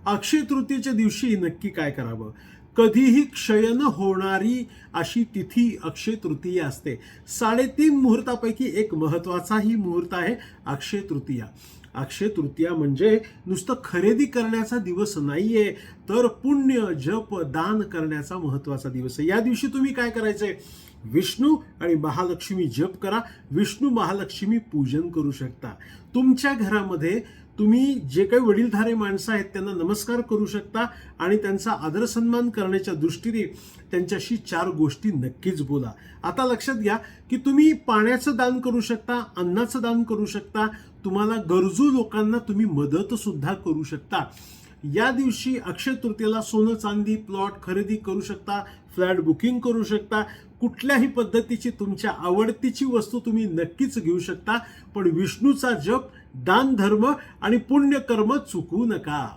अक्षय तृतीयेच्या दिवशी नक्की काय करावं? कधीही क्षय न होणारी अशी तिथी अक्षय तृतीय असते. 3.5 मुहूर्तापैकी एक महत्वाचाही मुहूर्त आहे अक्षय तृतीया. अक्षय तृतीया म्हणजे नुसतं खरेदी करण्याचा दिवस नाहीये, तर पुण्य, जप, दान करण्याचा महत्वाचा दिवस आहे. या दिवशी तुम्ही काय करायचंय? विष्णू आणि महालक्ष्मी जप करा. विष्णू महालक्ष्मी पूजन करू शकता. तुमच्या घरामध्ये तुम्ही जे काही वडीलधारे माणसं आहेत त्यांना नमस्कार करू शकता आणि त्यांचा आदर सन्मान करण्याच्या दृष्टीने त्यांच्याशी 4 गोष्टी नक्कीच बोला. आता लक्षात घ्या की तुम्ही पाण्याचं दान करू शकता, अन्नाचं दान करू शकता, तुम्हाला गरजू लोकांना तुम्ही मदत सुद्धा करू शकता. या दिवशी अक्षय तृतीयेला सोनं चांदी प्लॉट खरेदी करू शकता, फ्लॅट बुकिंग करू शकता, कुठल्याही पद्धतीची तुमच्या आवडतीची वस्तू तुम्ही नक्कीच घेऊ शकता. पण विष्णूचा जप, दान धर्म आणि पुण्यकर्म चुकू नका.